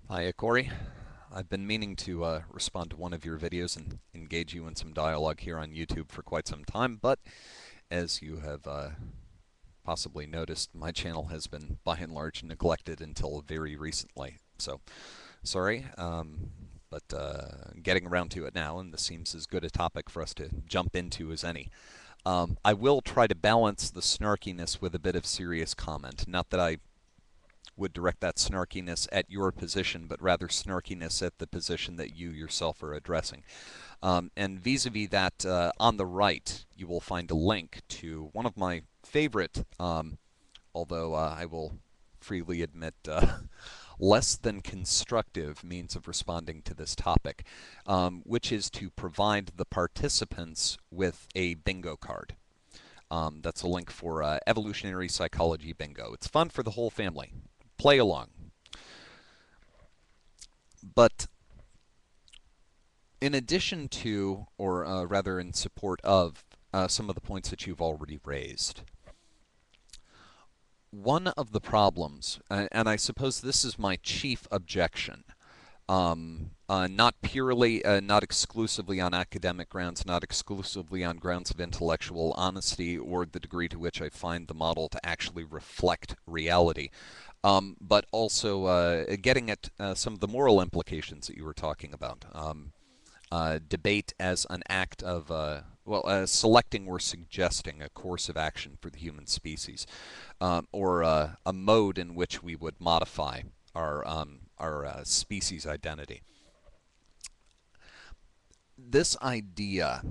Hiya, Corey. I've been meaning to respond to one of your videos and engage you in some dialogue here on YouTube for quite some time, but as you have possibly noticed, my channel has been by and large neglected until very recently. So, sorry, but getting around to it now, and this seems as good a topic for us to jump into as any. I will try to balance the snarkiness with a bit of serious comment. Not that I would direct that snarkiness at your position, but rather snarkiness at the position that you yourself are addressing. And vis-a-vis that, on the right, you will find a link to one of my favorite, although I will freely admit, less than constructive means of responding to this topic, which is to provide the participants with a bingo card. That's a link for evolutionary psychology bingo. It's fun for the whole family. Play along. But in addition to, or rather in support of, some of the points that you've already raised, one of the problems, and I suppose this is my chief objection, not purely, not exclusively on academic grounds, not exclusively on grounds of intellectual honesty or the degree to which I find the model to actually reflect reality, but also getting at some of the moral implications that you were talking about. Debate as an act of, selecting or suggesting a course of action for the human species, or a mode in which we would modify our species identity. This idea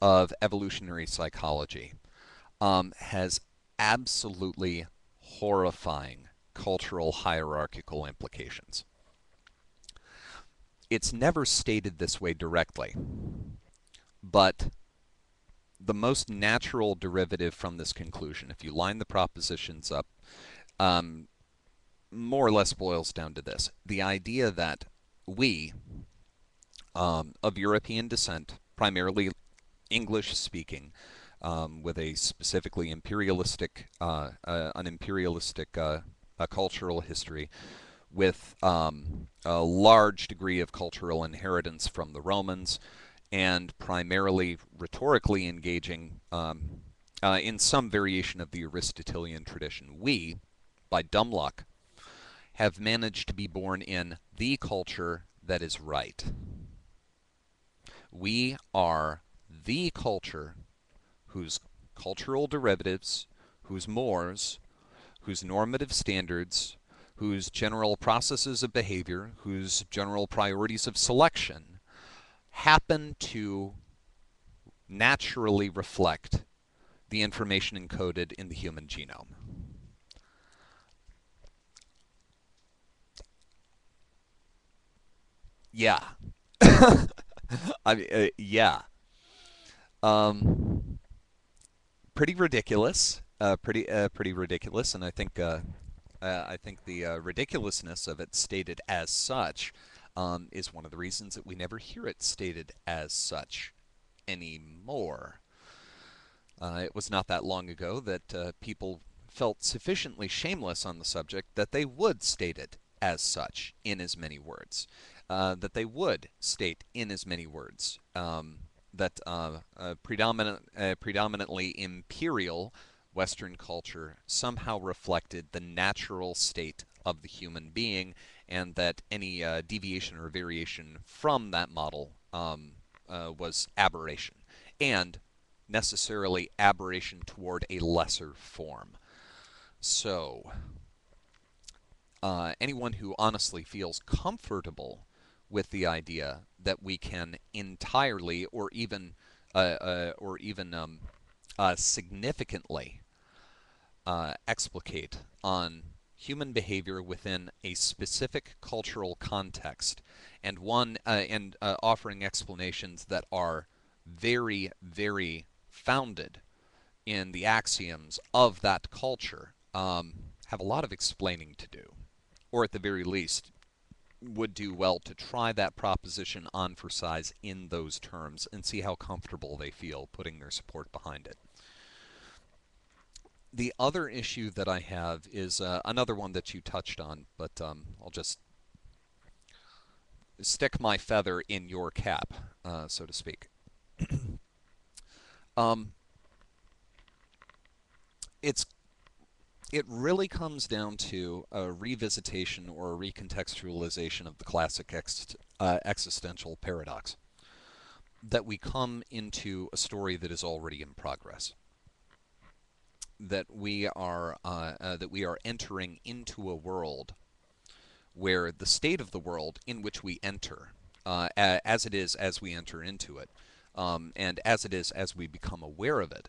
of evolutionary psychology has absolutely horrifying cultural hierarchical implications. It's never stated this way directly, but the most natural derivative from this conclusion, if you line the propositions up, more or less boils down to this. The idea that we, of European descent, primarily English speaking, with a specifically imperialistic, an imperialistic cultural history, with a large degree of cultural inheritance from the Romans, and primarily rhetorically engaging in some variation of the Aristotelian tradition. We, by dumb luck, have managed to be born in the culture that is right. We are the culture whose cultural derivatives, whose mores, whose normative standards, whose general processes of behavior, whose general priorities of selection happen to naturally reflect the information encoded in the human genome. Yeah. Yeah. Um, Pretty ridiculous. Pretty ridiculous, and I think the ridiculousness of it stated as such is one of the reasons that we never hear it stated as such anymore. It was not that long ago that people felt sufficiently shameless on the subject that they would state it as such in as many words. That they would state in as many words that predominantly imperial Western culture somehow reflected the natural state of the human being, and that any deviation or variation from that model was aberration, and necessarily aberration toward a lesser form. So, anyone who honestly feels comfortable with the idea that we can entirely or even significantly explicate on human behavior within a specific cultural context, and offering explanations that are very, very founded in the axioms of that culture, have a lot of explaining to do, or at the very least would do well to try that proposition on for size in those terms and see how comfortable they feel putting their support behind it. The other issue that I have is another one that you touched on, but I'll just stick my feather in your cap, so to speak. Um, it's it really comes down to a revisitation or a recontextualization of the classic existential paradox, that we come into a story that is already in progress, that we are entering into a world where the state of the world in which we enter, as it is as we enter into it, and as it is as we become aware of it,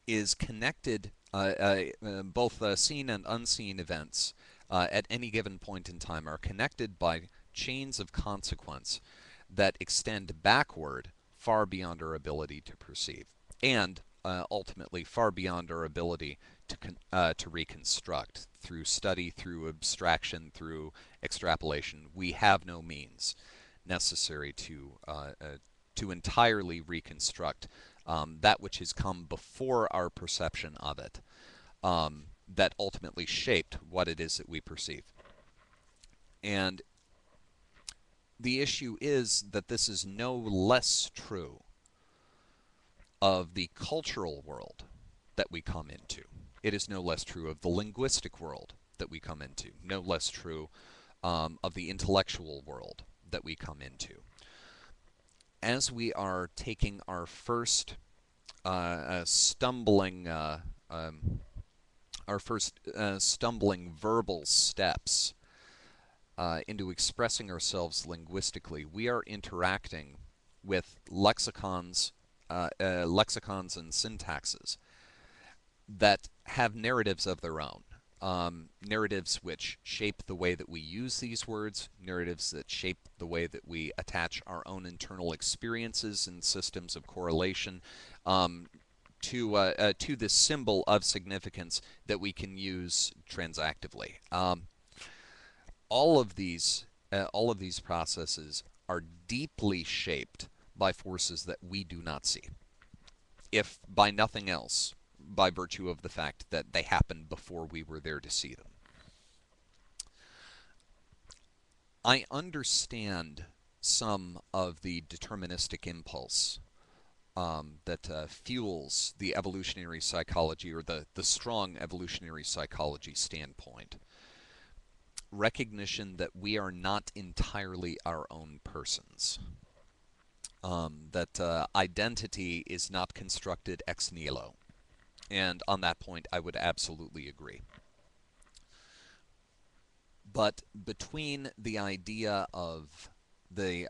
is connected. Both seen and unseen events at any given point in time are connected by chains of consequence that extend backward far beyond our ability to perceive, and ultimately far beyond our ability to reconstruct through study, through abstraction, through extrapolation. We have no means necessary to entirely reconstruct that which has come before our perception of it, that ultimately shaped what it is that we perceive. And the issue is that this is no less true of the cultural world that we come into. It is no less true of the linguistic world that we come into, no less true of the intellectual world that we come into. As we are taking our first stumbling verbal steps into expressing ourselves linguistically, we are interacting with lexicons and syntaxes that have narratives of their own. Narratives which shape the way that we use these words, narratives that shape the way that we attach our own internal experiences and systems of correlation to this symbol of significance that we can use transactively. All of these processes are deeply shaped by forces that we do not see, if by nothing else, by virtue of the fact that they happened before we were there to see them. I understand some of the deterministic impulse that fuels the evolutionary psychology, or the strong evolutionary psychology standpoint. Recognition that we are not entirely our own persons. That identity is not constructed ex nihilo. And on that point, I would absolutely agree. But between the idea of the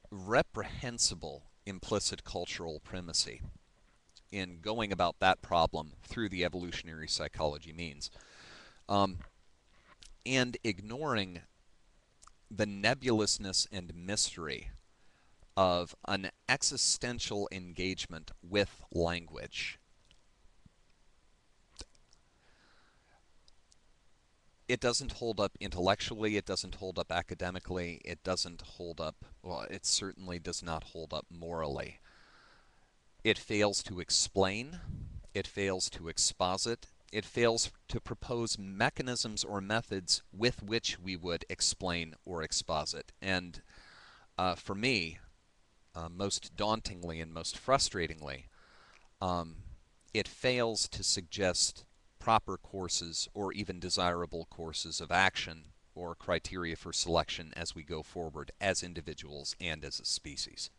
reprehensible implicit cultural primacy in going about that problem through the evolutionary psychology means, and ignoring the nebulousness and mystery of an existential engagement with language, it doesn't hold up intellectually, it doesn't hold up academically, it doesn't hold up, well, it certainly does not hold up morally. It fails to explain, it fails to exposit, it fails to propose mechanisms or methods with which we would explain or exposit. And for me, most dauntingly and most frustratingly, it fails to suggest proper courses or even desirable courses of action or criteria for selection as we go forward as individuals and as a species.